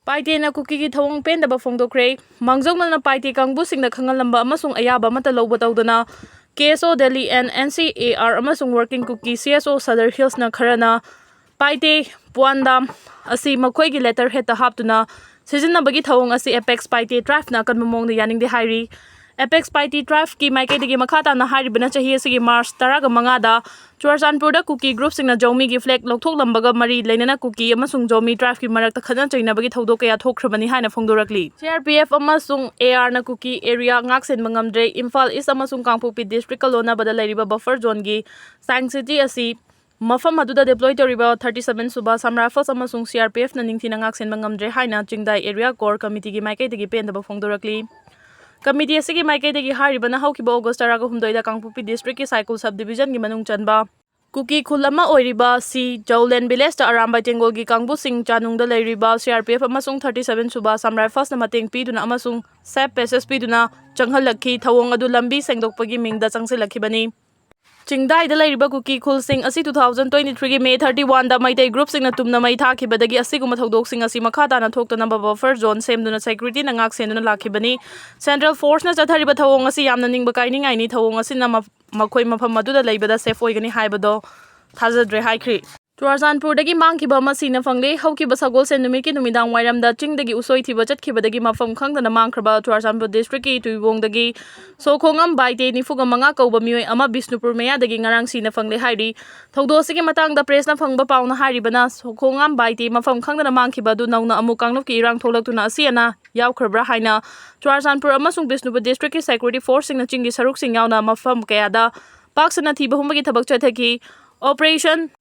Paite na Kuki ki thawong pendaba phongdokre mangjongna Paite kangbu singna khangalamba amasung ayaba mata lawba tawdana KSO Delhi and NCAR amasung working Kuki CSO Southern Hills na kharana Paite puandam asi makhoi gi letter heta haptuna sizinabagi thawong asi Apex Paite Drive na kanmamong na yaning de hairi Apex Paite Drive ki maike digi makhata na hari bana chahi asigi March 15 da Churachandpur da Kuki group singna Jomi gi flag lokthok lambaga mari leinana Kuki amasung Jomi Drive ki marakta khana chaina bagi thawdo kaya thokhrabani haina phongdorakli CRPF amasung AR na Kuki area Ngak Senba Ngamdre Imphal East amasung Kangpokpi district kalona bada lairiba buffer zone gi Sang City asi mafam aduda deploy toriba 37 suba samrafas amasung CRPF na ningthina Ngak Senba Ngamdre haina Chingdai area core committee gi maike digi pendaba phongdorakli Committee asigi maike degi haribana haukiba August 18 da Kangpokpi district ki cycle subdivision gi manung chanba Kuki khulama oiriba si Jaulen village ta aramba tengol gi kangbu sing chanung da leiriba CRPF amasung 37 suba samrai first na mateng piduna amasung sap passes piduna changhalakhi thawong adu lambi sengdokpagi mingda changsilakhi Chingdai da leiriba Kuki khulsing asi 2023 gi May 31 da Maitei group sing na tumna mai thakibadagi asiguma thodok sing asi makhata na thoktana buffer zone semduna security na ngak senduna lakhibani Central Force na chathariba thawong asi yamna ningba kaining aini thawong asi na makhoi mafam aduda leibada safe oigani haibado thajadre haikri Churachandpur dagi mangkiba masina fangle haukiba sagol sen numit ki numidang wairamda chingdagi usoi thiba chatkibadagi mafam khangdana mangkraba Churachandpur district ki tuibong dagi sokhongam baite nifuga manga kauba mioi ama Bisnupur meya dagi ngarang sina fangle hairi thawdo sigi matang da press na phangba pauna haribana sokhongam baite mafam khangdana mangkiba du nauna amu kangnop ki irang tholaktuna asiana yaukhrabra haina Churachandpur amasung Bisnupur district ki security force sing na chingi saruk sing yauna mafam kayada paksana thiba humbagi thabak chathaki operation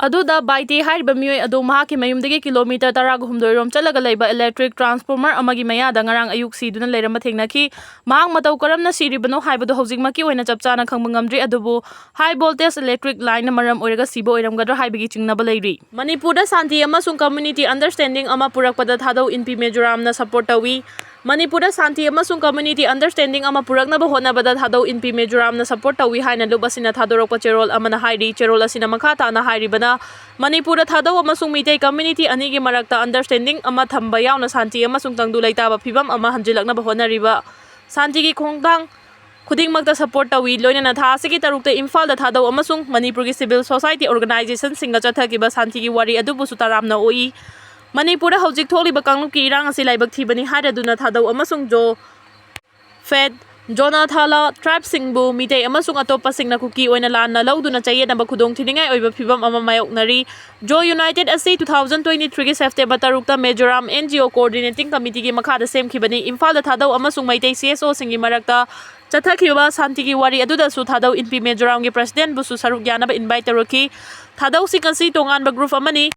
Aduda baite hariba mioi adu mahaki mayumdagi kilometer 10 rom chalaga leiba electric transformer amagi mayada ngarang ayuk siduna leirama thengnaki mahang matau karamna siribano haibado hojikmaki oina chapchana khangba ngamdri adubu high voltage electric line maram oiraga sibo oiramgadra haibagi chingnaba leiri Manipur da santi amasung community understanding ama purakpada thadau inpi mejoram na support tawi Manipur da santi amasung community understanding ama puraknaba honabada thadau inpi mejoram na support tawi haina lubasina thadorokpa cherol amana hairi cherol asina makhata na hairibana Manipur da thadau amasung mitei community anigi marakta understanding ama thamba yauna santi amasung tangdu leitaba phibam ama hanjilaknaba honariba santi gi khongdang khudingmakta support tawi loinana tha asigi tarukta Imphal da thadau amasung Manipur gi civil society organization singa chathakiba santi gi wari adubu sutaramna oi Manipur hojik tholiba kanglup ki irang asi laibak thibani haraduna thadau amasung jo Fed Jonathala tribe singbu mitei amasung atopa singna Kuki oina lanna lauduna chayedaba khudong thiningai oiba phibam ama mayoknari Jo United asi 2023 gi September tarukta Mejoram NGO coordinating committee gi makhada semkhibani Imphal da thadau amasung maitei CSO singi marakta Chathakhiba santi gi wari aduda su thadau inpi Mejoram gi president busu saruk yanaba invite tarokhi thadau sikasi tonganba group amani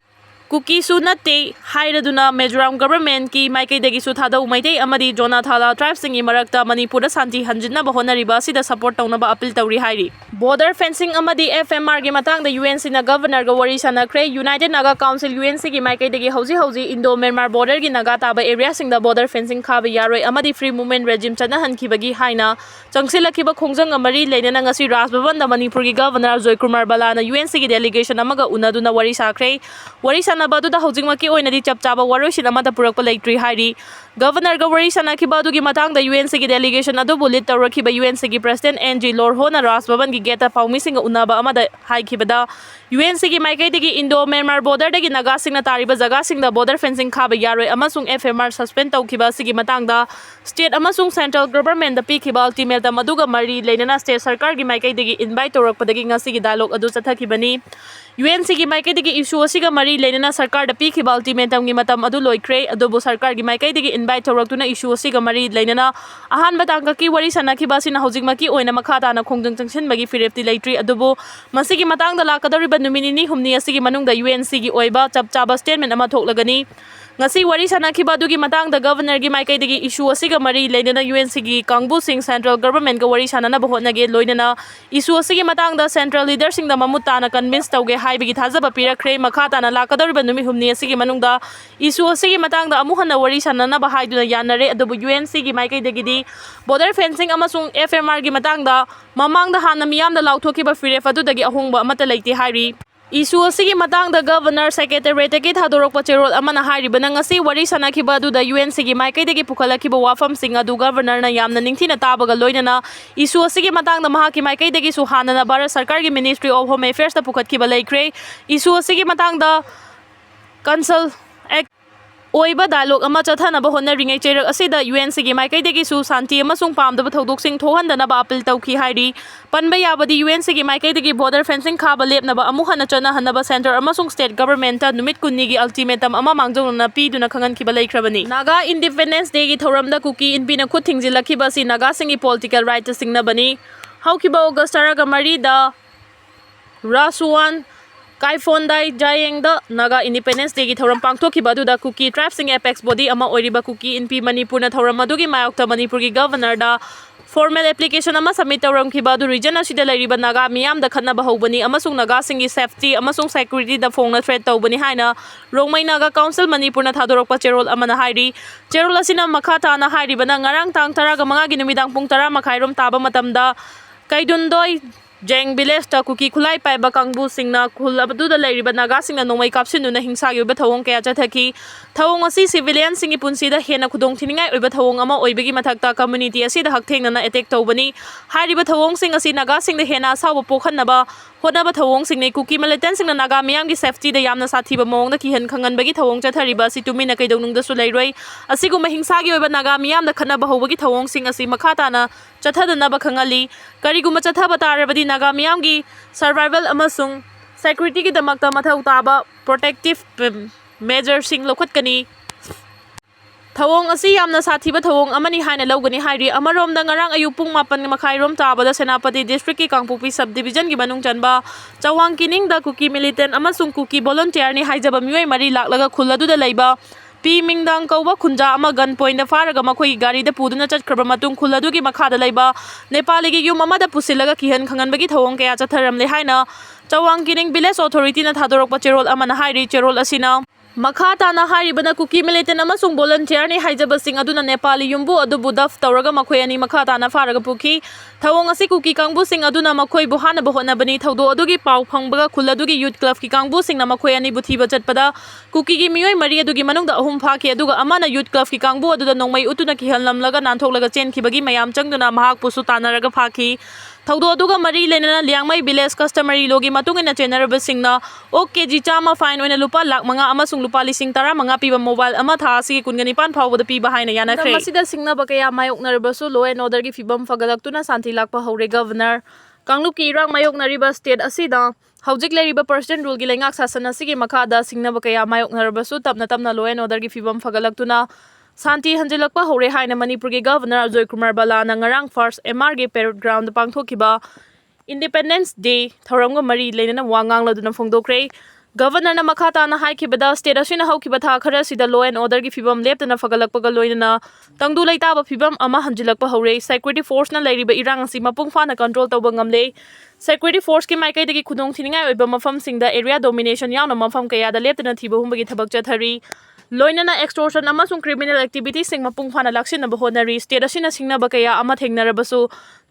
Kuki su natte hairaduna Mejoram government ki maike degi su thadau maitei amadi Jonathala tribe singi marakta Manipur da santi hanjinna ba honariba sida support tawnaba appeal tawri hairi border fencing amadi FMR gi matang da UNC na governor ga wari sanakre United Naga Council UNC gi maike degi hauji Indo Myanmar border gi naga taba area sing da border fencing khaba yaroi amadi free movement regime chana hankhibagi haina changsilakiba khongjang amari leinana ngasi Raj Bhavan da Manipur gi governor Joy Kumar Balana UNC gi delegation amaga unaduna wari sakre wari Sanabadu da hojikmaki oina di chapchaba waroisin amata purakpa leitri hairi Governor ga wari sanakiba adugi matangda UNC gi delegation adu bulit tawrakiba UNC gi president NG Lorhona Raj Bhavan gi geta paumisinga unaba amada haikibada UNC gi maike digi Indo Myanmar border dagi naga singna tariba jaga singda border fencing khaba yaroi amasung FMR suspend tawkiba sigi matangda state amasung central government da pikiba ultimatum aduga mari leinana state sarkar gi maike digi invite tawrakpadagi ngasi gi dialogue adu chathakibani UNC gi maike digi issue asiga mari leinana sarkar da pikiba ultimatum gi matam adu loikre adubu sarkar gi maike digi invite tawraktuna issue asiga mari leinana ahan batangka ki wari sanakiba sina hojikmaki oina makhata na khongjang changsinbagi firepti leitri adubu masigi matangda lakadariba numinini humni asigi manungda UNC gi oiba chapchaba statement ama thoklagani ngasi wari sanakiba dugi matangda governor gi maike digi issue asiga mari leinana UNC gi kangbu sing central government ga wari sanana bahotnage loinana issue asigi matangda central leader sing da mamutana convince tawge haibigi thajaba pirakre makhata na lakadariba numi humni asigi manungda issue asigi matangda amuhana wari sanana ba haiduna yanare adubu UNC gi maike digi di border fencing amasung FMR gi matangda mamangda hana miyamda lauthokiba firef adudagi ahongba amata leite hairi Isu asigi matangda Governor Secretariat-tagi thadorokpa cherol amana hairibana ngasi wari sanakiba aduda UNC-gi maikaidagi pukhalakiba wafamsing adu Governor na yamna ningthina tabaga loinana isu asigi matangda mahaki maikaidagi su hanana Bharat Sarkargi Ministry of Home Affairs ta pukhatkiba laikre isu asigi matangda Council Act oiba dialogue ama chathanaba honnaringai cherak asida UNC-gi maikaidagi su santi amasung pamdaba thaudoksing thohandanaba appeal tawki hairi panba yabadi UNC-gi maikaidagi border fencing khaba lepnaba amu hana chana hanaba center amasung state government ta numit kunni gi ultimatum ama mangjona piduna khangankiba laikhrabani Naga Independence Day gi thoramda Kuki inbina khut thingjilakiba si Naga singi political right ta singnabani haukiba August 3 da Rasuan Kaifondai Jayeng da Naga Independence Day gi thoram pangthokhiba aduda Kuki tribe sing apex body ama oiriba Kuki inpi Manipur na thoram adugi mayokta Manipur gi governor da formal application ama submit tawramkhiba adu region asida lairiba Naga miyam da khanaba hobani amasung Naga singi safety amasung security da phongna threat tawbani haina Rongmai Naga Council Manipur na thadorokpa cherol amana hairi cherol asina makha tana hairiba na ngarang tang 15 gi numidang pung 10 makhairom taba matamda Kaidundoi Jeng village ta Kuki khulai paiba kangbu singna khul abuda lairiba Naga singna nomai kapsinuna hingsa gi oba thawong kaya chathaki thawong asi civilian singi punsi da hena khudong thiningai oba thawong ama oibagi mathakta community asi da hakthengna na attack tawbani hairiba thawong sing asi Naga sing da hena sawa pokhanaba hodaba thawong sing nei Kuki militant singna Naga miyam gi safety da yamna sathiba mawong da kihan khangan bagi thawong chathariba si tumina kaidonung da su lairoi asigu mahingsa gi oba Naga miyam da khanaba hobagi thawong sing asi makhata na chathadana ba khangali kariguma chathaba tarabadi Naga miyam gi survival amasung security gi damakta mathau taba protective measure sing lokhatkani thawong asi yamna sathiba thawong amani haina logani hairi amarom da ngarang ayu pung 8 makhairom taba da Senapati district ki Kangpupi subdivision gi manung chanba chawang kining da Kuki militant amasung Kuki volunteer ni haijaba mioi mari laklaga khuladu da leiba Pi Mingdang kauba khunja ama gun point da faraga makhoi gari da puduna chhatkhra matung khuladu gi makha da leiba Nepali gi yum ama da pusilaga kihan khangan bagi thawong kaya chatharam le haina chawang kining village authority na thadorokpa cherol amana hairi cherol asina makha tana haribana Kuki militant amasung volunteer ni haijaba sing aduna Nepali yumbu adubu daf tawraga makhoi ani makha tana faraga pukhi thawong asi Kuki kangbu sing aduna makhoi bu hana bahona bani thawdo adugi pau phangbaga khuladugi youth club ki kangbu sing na makhoi ani buthiba chatpada Kuki gi miyoi mari adugi manungda ahum phaki aduga amana youth club ki kangbu aduda nongmai utuna ki hanlamlaga nantholaga chenkibagi mayam changduna mahak pusu tanaraga phaki thawdo aduga mari lenana liangmai village customary logi matungina chenaraba singna okg chama fine oina lupa lakh manga amasung lupa lising 10 piba mobile ama tha asi kungani pan phawbada piba haina yana khre masida singna bakaya mayoknarbasu law and order gi fibam fagalaktuna santi lakpa haure governor Kanglup ki irang mayoknariba state asida hawjik leriba president rule gi lengak sasana sigi makhada singna bakaya mayoknarbasu tapna law and order gi fibam fagalaktuna Santi hanjilakpa hore haina Manipur gi governor Joy Kumar Bala na ngarang first MR gi parade ground pangthokiba Independence Day thoramga mari lenana wangang laduna phongdokre governor na makhata na haikibada state asina haukiba tha khara sida law and order gi fibam leptana fagalakpaga loinana tangdu leitaba fibam ama hanjilakpa hore security force na leiriba irang asi mapung fana control tawba ngamle security force ki maikai dagi khudong thiningai oiba mafam singda area domination yauna mafam kaya da leptana thiba humbagi thabak chathari loinana extortion amasung criminal activities sing mapung phana laksin na bahonari state asina singna bakaya ama thengnarabasu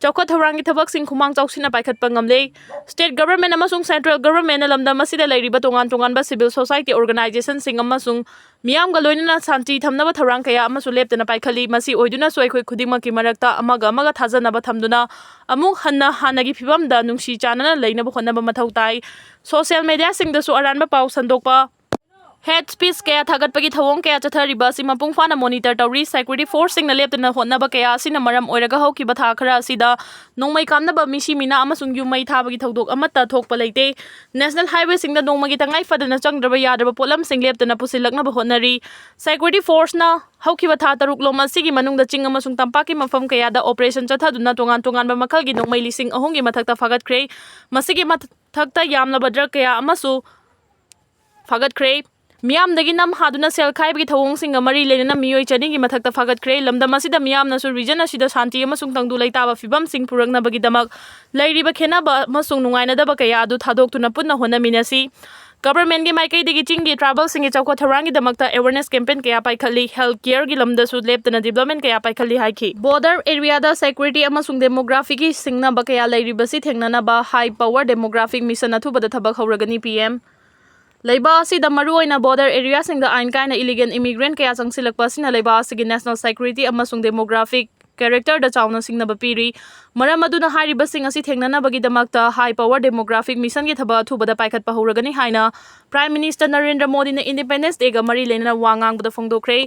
chawkha thorangi thabak sing khumang chawsina paikhat pangamle state government amasung central government na lamda masida lairiba tongan ba civil society organization sing amasung miyam ga loinana santi thamnaba thorang kaya amasu leptana paikhali masi oiduna soikhoi khudimaki marakta amaga thajanaba thamduna amuk hanagi phibam da nungsi chanana leinaba khonaba mathau tai social media sing da su aranba pau sandokpa head speech kaya thagatpagi thawong kaya chathariba si mapung fana monitor tawri security force sing na leptana honnaba kaya sina maram oiraga haukiba tha khara asida nongmai kamnaba misi mina amasung yumai thabagi thodok amatta thokpa leite national highway sing da nongmagi tangai fadana changdraba yadraba polam sing leptana pusilaknaba honnari security force na haukiba tha taruk loma sigi manungda ching amasung tampaki mafam kaya da operation chathaduna tongan ba makalgi nongmai lising ahongi mathakta fagatkhre masigi mathakta yamna badra kaya amasu fagatkhre Miyam dagi nam haduna sel khai bagi thawong singa mari lenana miyoi chani gi mathakta fagat kre lamdam asida miyam na su region asida shanti amasung tangdu leitaba fibam sing purangna bagi damak lairiba khena ba masung nungai na daba kaya adu thadok tuna punna hona minasi Government gi maikaidagi chinggi tribal singi chawkha tharangi damakta awareness campaign kaya paikhali health care gi lamdasu leptana development kaya paikhali haiki border area da security amasung demographic gi singna ba kaya lairibasi thengnana ba high power demographic mission athubada thabak hauragani PM Laiba asida maruoina border area singda ain kaina illegal immigrant kaya changsilakpa sina laiba asigi national security amasung demographic character da chawna singna bapiri maram aduna hariba sing asi thengnana bagi damakta high power demographic mission gi thaba thubada paikhat pa horagani haina Prime Minister Narendra Modi na Independence Day ga mari lena wangang bada phongdokre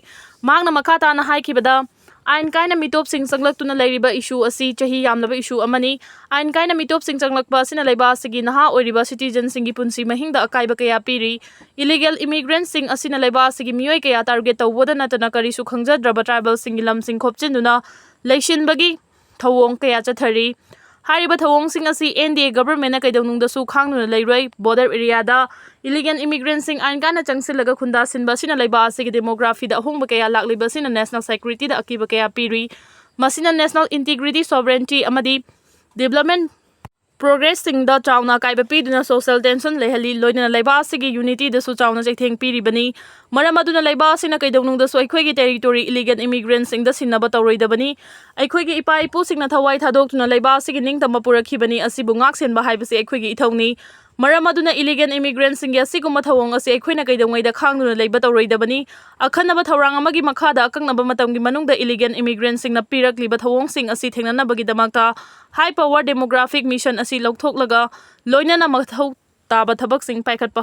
mangna makhata na haikibada ain kaina mitop sing sanglaktuna lairiba issue asi chahi yamlaba issue amani ain kaina mitop sing changlakpa sina laiba asigi naha oiriba citizen singi punsi mahingda akaiba kaya piri illegal immigrants sing asina laiba asigi mioi kaya target tawboda natana kari su khangjadraba tribal singi lam sing khopchinduna Laishinbagi thawong kaya chathari hariba thawong sing asi NDA government na kaidonung da su khangnuna lairoi border area da illegal immigrants sing ain kana changsilaga khunda sinba sina laiba asigi demography da hongba kaya lakliba sina national security da akiba kaya piri masina national integrity sovereignty amadi development progress sing da chawna kaiba piduna social tension lehali loina laiba asigi unity da su chawna jaitheng piri bani maram aduna laiba asina kaidonung da su aikhoi gi territory illegal immigrants sing da sinaba tawroi da bani aikhoi gi ipa ipu singna thawai thadok tuna laiba asigi ningtama purakhi bani asibu ngak senba haibasi aikhoi gi ithongni maram aduna illegal immigrants sing asiguma thawong asi aikhoina kaidongai da khangnuna leiba tawroi da bani akhanaba thawrang amagi makhada akaknaba matamgi manungda illegal immigrants sing na pirakliba thawong sing asi thengnana bagi damakta high power demographic mission asi lokthok laga loina na mathau taba thabak sing paikhat pa